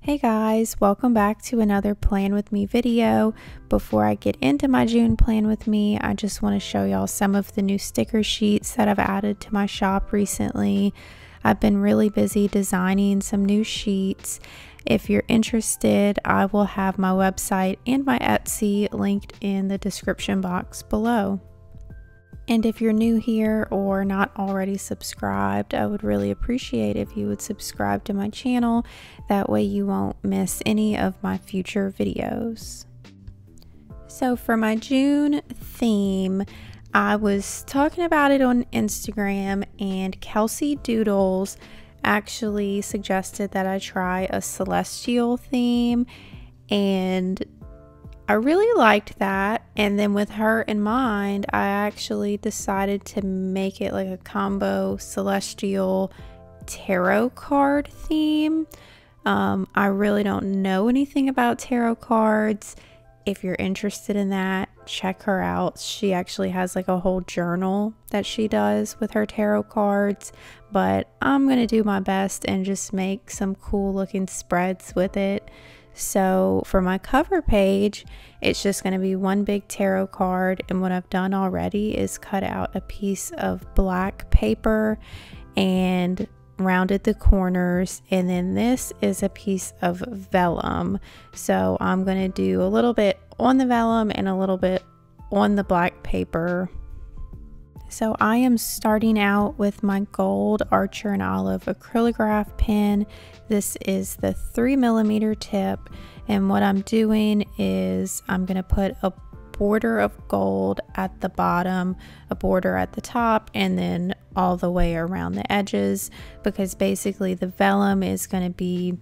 Hey guys, welcome back to another Plan With Me video. Before I get into my June Plan With Me, I just want to show y'all some of the new sticker sheets that I've added to my shop recently. I've been really busy designing some new sheets. If you're interested, I will have my website and my Etsy linked in the description box below. And if you're new here or not already subscribed, I would really appreciate if you would subscribe to my channel. That way you won't miss any of my future videos. So for my June theme, I was talking about it on Instagram, and Kelsey Doodles actually suggested that I try a celestial theme, and I really liked that. And then with her in mind, I actually decided to make it like a combo celestial tarot card theme. I really don't know anything about tarot cards. If you're interested in that, check her out. She actually has like a whole journal that she does with her tarot cards, but I'm gonna do my best and just make some cool looking spreads with it. So for my cover page, it's just going to be one big tarot card, and what I've done already is cut out a piece of black paper and rounded the corners, and then this is a piece of vellum. So I'm going to do a little bit on the vellum and a little bit on the black paper. So I am starting out with my gold Archer and Olive acrylograph pen. This is the 3mm tip, and what I'm doing is I'm going to put a border of gold at the bottom, a border at the top, and then all the way around the edges, because basically the vellum is going to be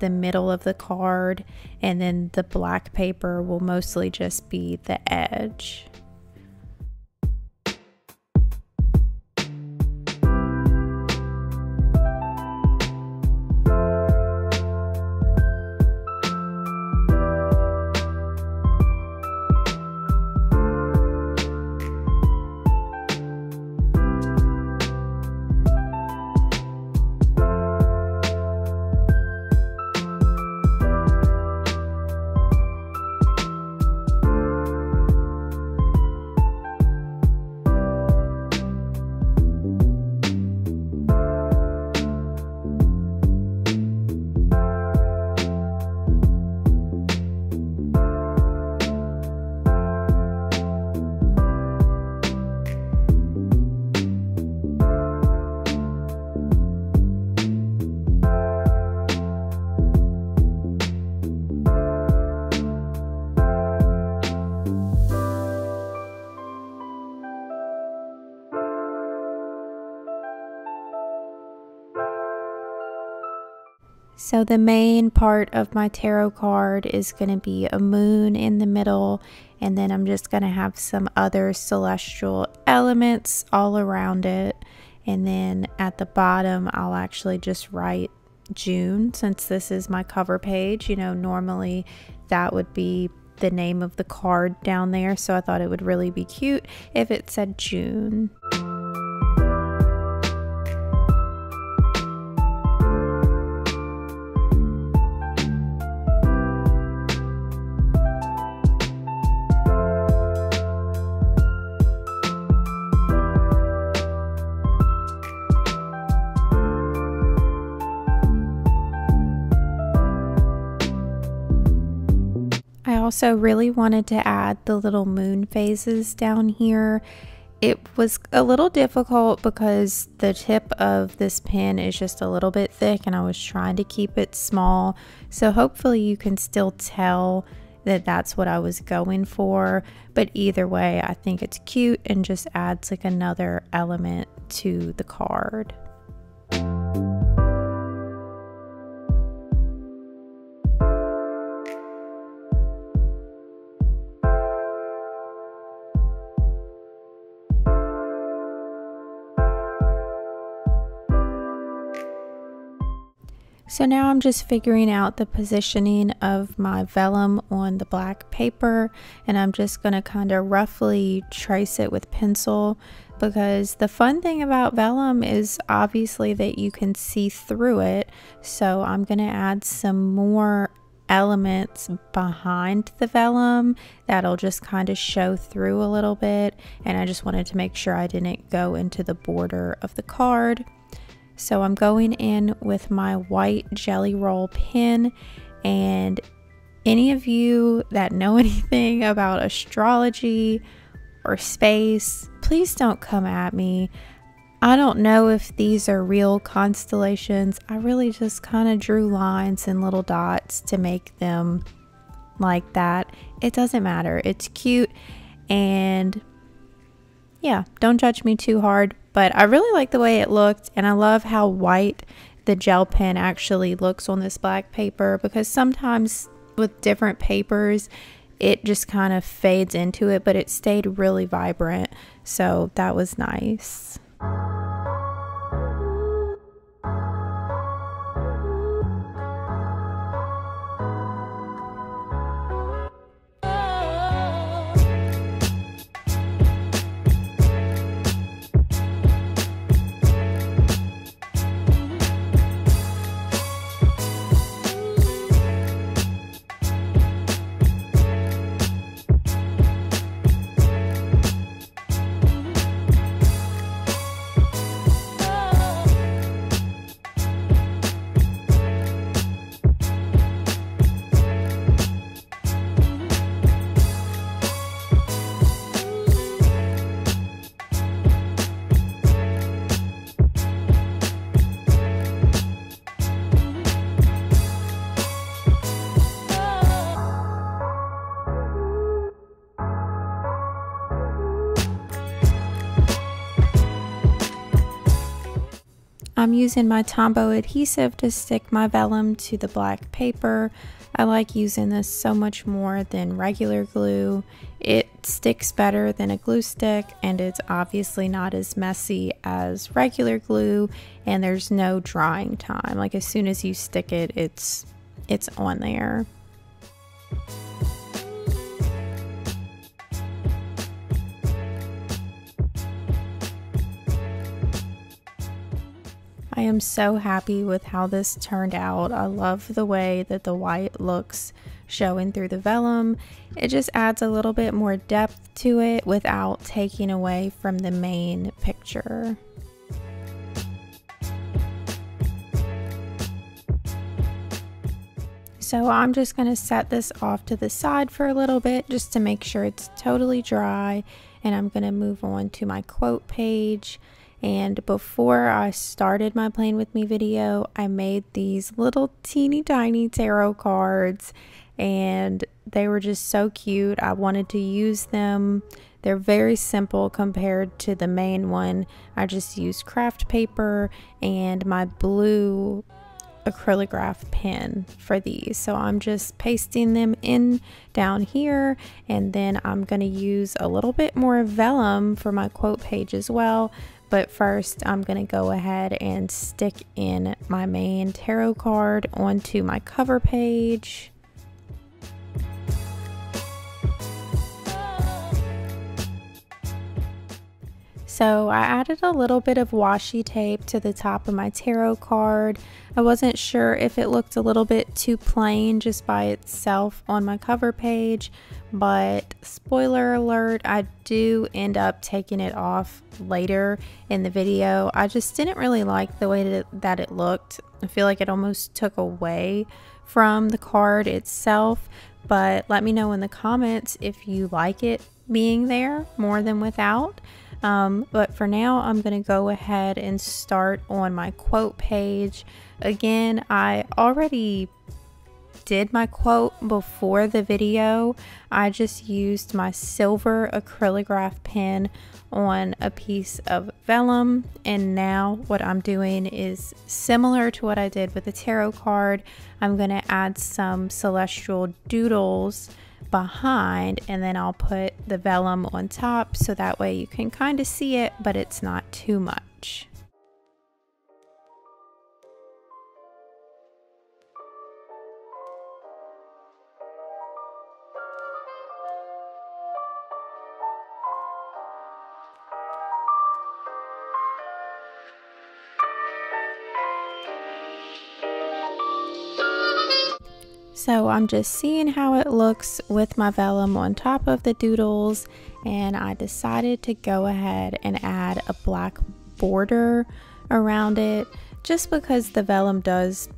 the middle of the card, and then the black paper will mostly just be the edge. So the main part of my tarot card is going to be a moon in the middle, and then I'm just going to have some other celestial elements all around it. And then at the bottom, I'll actually just write June, since this is my cover page. You know, normally that would be the name of the card down there, so I thought it would really be cute if it said June. I also really wanted to add the little moon phases down here. It was a little difficult because the tip of this pen is just a little bit thick, and I was trying to keep it small. So hopefully you can still tell that that's what I was going for. But either way, I think it's cute and just adds like another element to the card. So now I'm just figuring out the positioning of my vellum on the black paper, and I'm just going to kind of roughly trace it with pencil because the fun thing about vellum is obviously that you can see through it. So I'm going to add some more elements behind the vellum that'll just kind of show through a little bit, and I just wanted to make sure I didn't go into the border of the card. So I'm going in with my white Jelly Roll pen, and any of you that know anything about astrology or space, please don't come at me. I don't know if these are real constellations. I really just kind of drew lines and little dots to make them like that. It doesn't matter. It's cute, and yeah, don't judge me too hard, but I really like the way it looked, and I love how white the gel pen actually looks on this black paper, because sometimes with different papers it just kind of fades into it, but it stayed really vibrant, so that was nice. I'm using my Tombow adhesive to stick my vellum to the black paper. I like using this so much more than regular glue. It sticks better than a glue stick, and it's obviously not as messy as regular glue, and there's no drying time. Like as soon as you stick it, it's on there. I am so happy with how this turned out. I love the way that the white looks showing through the vellum. It just adds a little bit more depth to it without taking away from the main picture. So I'm just going to set this off to the side for a little bit just to make sure it's totally dry, and I'm going to move on to my quote page. And before I started my Plan With Me video, I made these little teeny tiny tarot cards, and they were just so cute. I wanted to use them. They're very simple compared to the main one. I just used craft paper and my blue acrylograph pen for these. So I'm just pasting them in down here, and then I'm going to use a little bit more vellum for my quote page as well. But first I'm going to go ahead and stick in my main tarot card onto my cover page. So I added a little bit of washi tape to the top of my tarot card. I wasn't sure if it looked a little bit too plain just by itself on my cover page, but spoiler alert, I do end up taking it off later in the video. I just didn't really like the way that it looked. I feel like it almost took away from the card itself, but let me know in the comments if you like it being there more than without. But for now, I'm going to go ahead and start on my quote page. Again, I already did my quote before the video. I just used my silver acrylograph pen on a piece of vellum, and now what I'm doing is similar to what I did with the tarot card. I'm going to add some celestial doodles behind, and then I'll put the vellum on top so that way you can kind of see it, but it's not too much. So I'm just seeing how it looks with my vellum on top of the doodles, and I decided to go ahead and add a black border around it just because the vellum does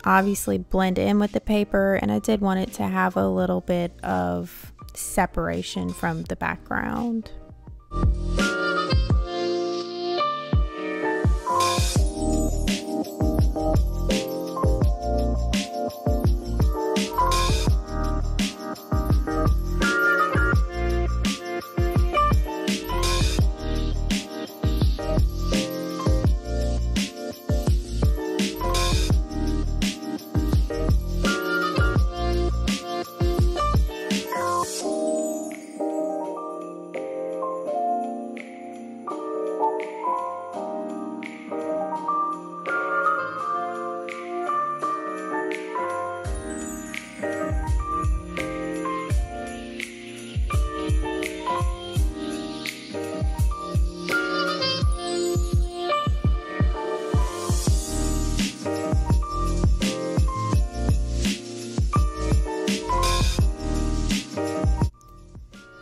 obviously blend in with the paper, and I did want it to have a little bit of separation from the background.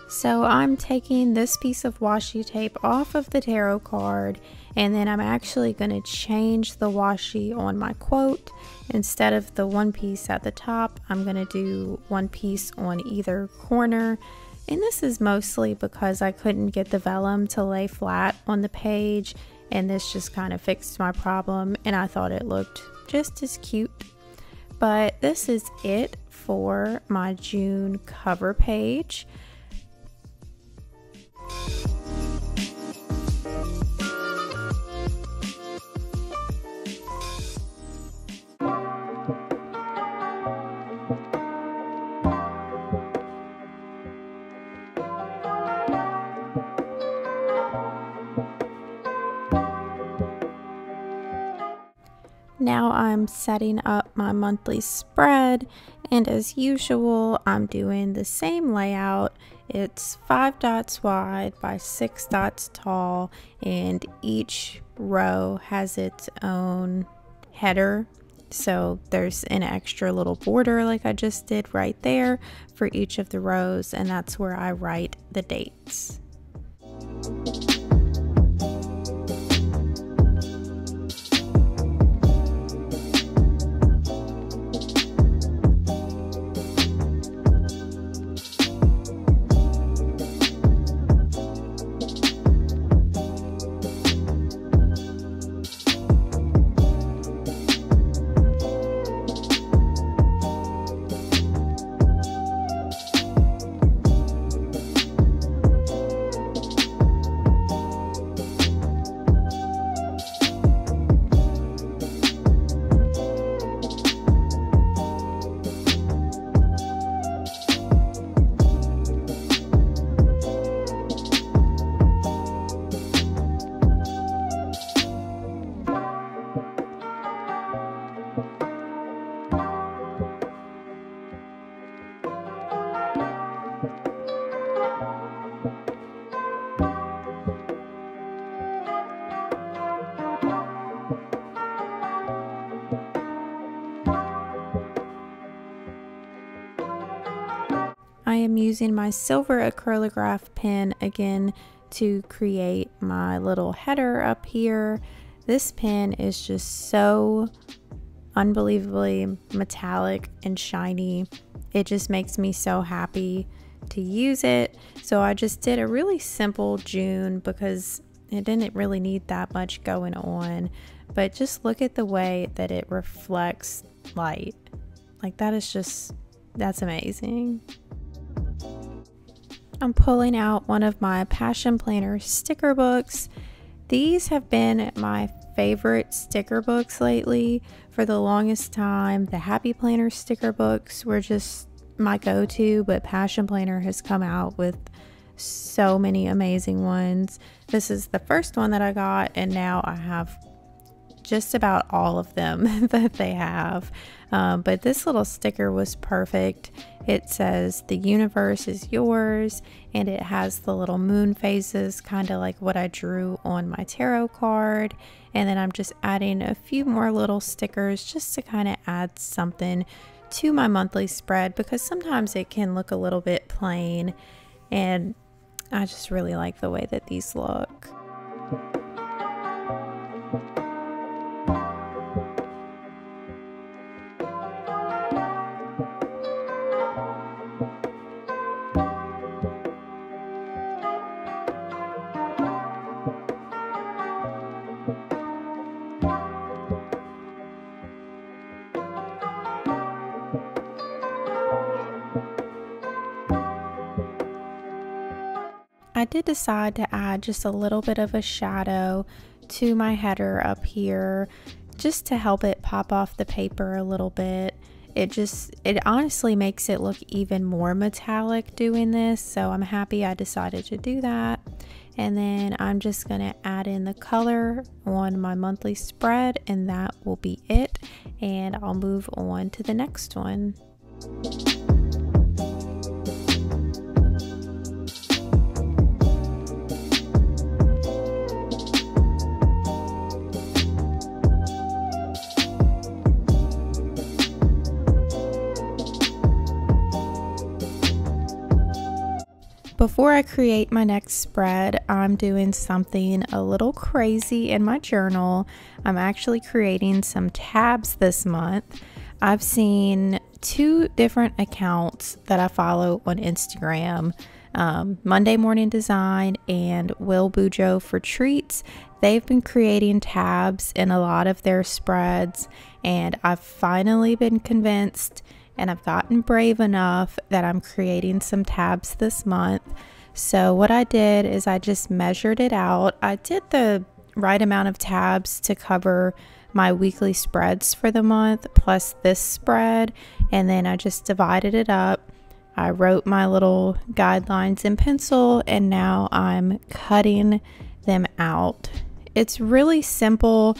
So I'm taking this piece of washi tape off of the tarot card, and then I'm actually going to change the washi on my quote. Instead of the one piece at the top, I'm going to do one piece on either corner. And this is mostly because I couldn't get the vellum to lay flat on the page, and this just kind of fixed my problem, and I thought it looked just as cute. But this is it for my June cover page. Now I'm setting up my monthly spread, and as usual I'm doing the same layout. It's 5 dots wide by 6 dots tall, and each row has its own header. So there's an extra little border like I just did right there for each of the rows, and that's where I write the dates. I am using my silver acrylograph pen again to create my little header up here. This pen is just so unbelievably metallic and shiny. It just makes me so happy to use it. So I just did a really simple June because it didn't really need that much going on. But just look at the way that it reflects light. Like that is just, that's amazing. I'm pulling out one of my Passion Planner sticker books. These have been my favorite sticker books lately. For the longest time, the Happy Planner sticker books were just my go-to, but Passion Planner has come out with so many amazing ones. This is the first one that I got, and now I have just about all of them that they have. But this little sticker was perfect. It says the universe is yours, and it has the little moon phases, kind of like what I drew on my tarot card. And then I'm just adding a few more little stickers just to kind of add something to my monthly spread because sometimes it can look a little bit plain, and I just really like the way that these look. I did decide to add just a little bit of a shadow to my header up here just to help it pop off the paper a little bit. It honestly makes it look even more metallic doing this, so I'm happy I decided to do that. And then I'm just going to add in the color on my monthly spread, and that will be it. And I'll move on to the next one. Before I create my next spread, I'm doing something a little crazy in my journal. I'm actually creating some tabs this month. I've seen 2 different accounts that I follow on Instagram, Monday Morning Design and Will Bujo for Treats. They've been creating tabs in a lot of their spreads, and I've finally been convinced and I've gotten brave enough that I'm creating some tabs this month. So what I did is I just measured it out. I did the right amount of tabs to cover my weekly spreads for the month plus this spread, and then I just divided it up. I wrote my little guidelines in pencil, and now I'm cutting them out. It's really simple.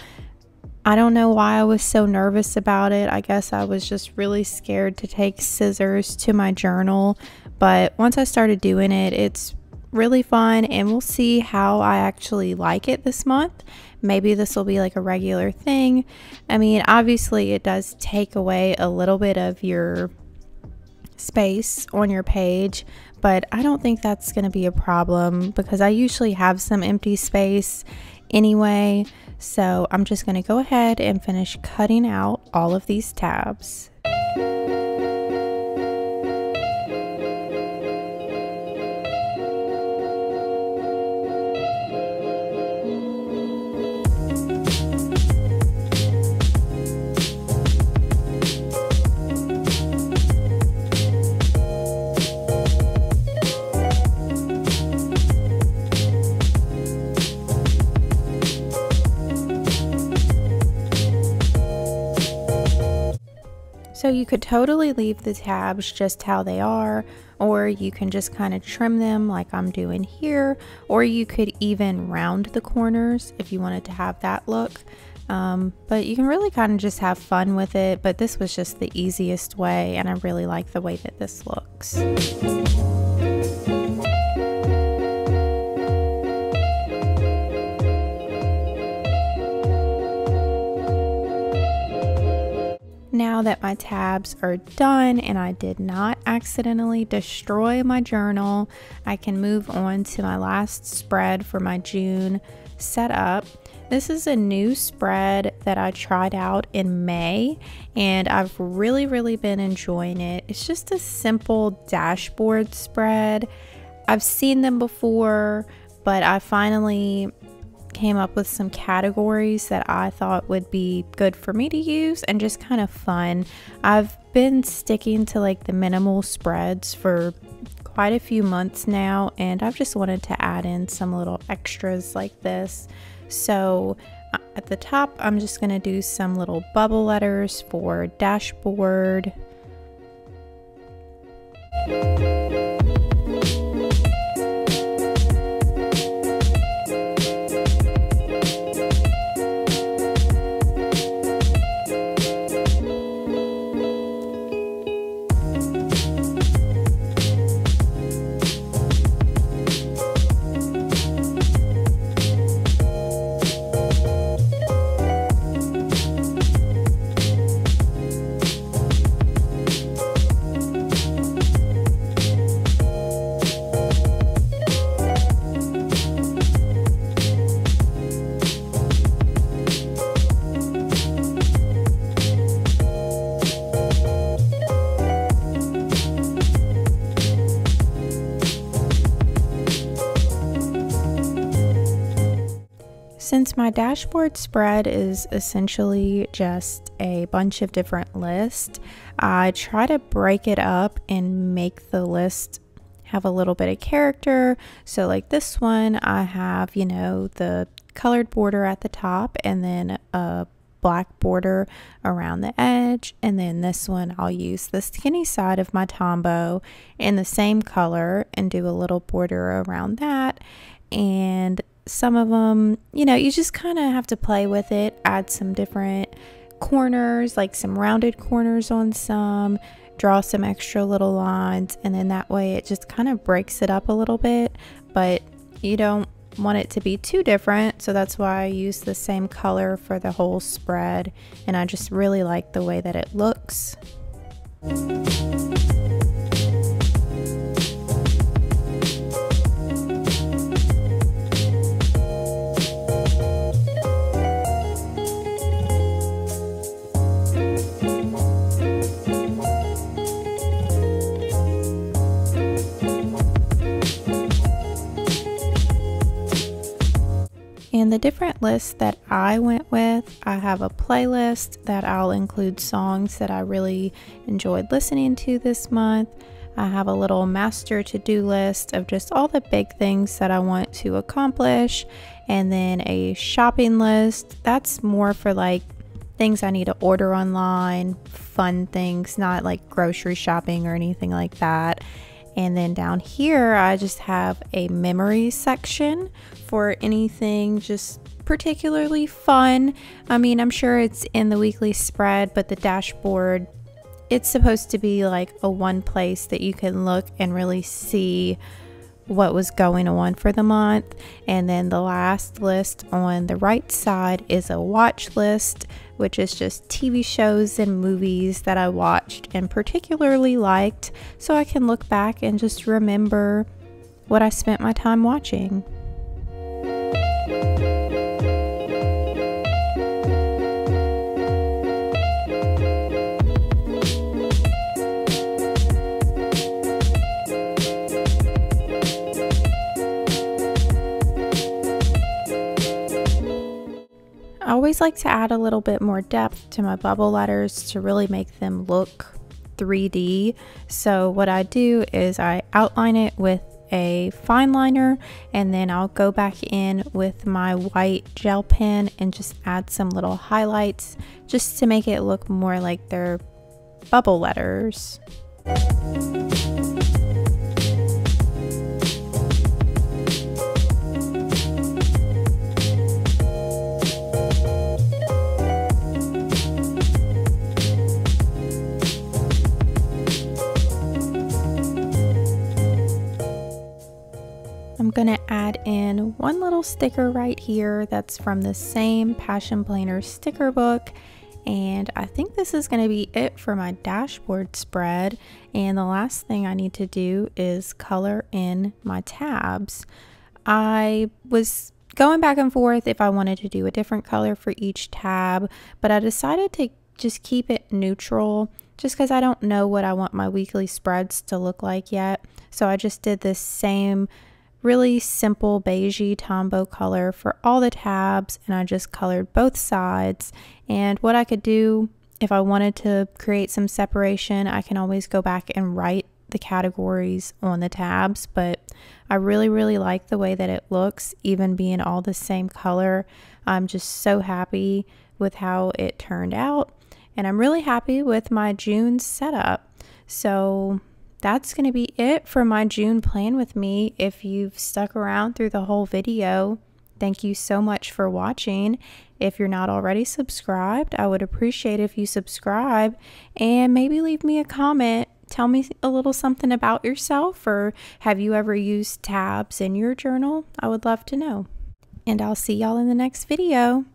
I don't know why I was so nervous about it. I guess I was just really scared to take scissors to my journal. But once I started doing it, it's really fun, and we'll see how I actually like it this month. Maybe this will be like a regular thing. I mean, obviously it does take away a little bit of your space on your page, but I don't think that's going to be a problem because I usually have some empty space anyway. So I'm just going to go ahead and finish cutting out all of these tabs. So you could totally leave the tabs just how they are, or you can just kind of trim them like I'm doing here, or you could even round the corners if you wanted to have that look. But you can really kind of just have fun with it, but this was just the easiest way, and I really like the way that this looks. Now that my tabs are done and I did not accidentally destroy my journal, I can move on to my last spread for my June setup. This is a new spread that I tried out in May, and I've really been enjoying it. It's just a simple dashboard spread. I've seen them before, but I finally came up with some categories that I thought would be good for me to use and just kind of fun. I've been sticking to like the minimal spreads for quite a few months now, and I've just wanted to add in some little extras like this. So at the top, I'm just going to do some little bubble letters for dashboard. my dashboard spread is essentially just a bunch of different lists. I try to break it up and make the list have a little bit of character. So like this one, I have, you know, the colored border at the top and then a black border around the edge. And then this one, I'll use the skinny side of my Tombow in the same color and do a little border around that. And some of them, you know, you just kind of have to play with it, add some different corners, like some rounded corners on some, draw some extra little lines, and then that way it just kind of breaks it up a little bit, but you don't want it to be too different, so that's why I use the same color for the whole spread, and I just really like the way that it looks. And the different lists that I went with, I have a playlist that I'll include songs that I really enjoyed listening to this month. I have a little master to-do list of just all the big things that I want to accomplish. And then a shopping list, that's more for like things I need to order online, fun things, not like grocery shopping or anything like that. And then down here, I just have a memories section for anything just particularly fun. I mean, I'm sure it's in the weekly spread, but the dashboard, it's supposed to be like a one place that you can look and really see what was going on for the month. And then the last list on the right side is a watch list, which is just TV shows and movies that I watched and particularly liked, so I can look back and just remember what I spent my time watching. I always like to add a little bit more depth to my bubble letters to really make them look 3D. So what I do is I outline it with a fine liner, and then I'll go back in with my white gel pen and just add some little highlights just to make it look more like they're bubble letters. I'm gonna add in one little sticker right here that's from the same Passion Planner sticker book, and I think this is gonna be it for my dashboard spread. And the last thing I need to do is color in my tabs. I was going back and forth if I wanted to do a different color for each tab, but I decided to just keep it neutral just because I don't know what I want my weekly spreads to look like yet. So I just did this same really simple beigey Tombow color for all the tabs, and I just colored both sides. And what I could do if I wanted to create some separation, I can always go back and write the categories on the tabs, but I really like the way that it looks, even being all the same color. I'm just so happy with how it turned out, and I'm really happy with my June setup. So that's going to be it for my June plan with me. If you've stuck around through the whole video, thank you so much for watching. If you're not already subscribed, I would appreciate if you subscribe and maybe leave me a comment. Tell me a little something about yourself, or have you ever used tabs in your journal? I would love to know. And I'll see y'all in the next video.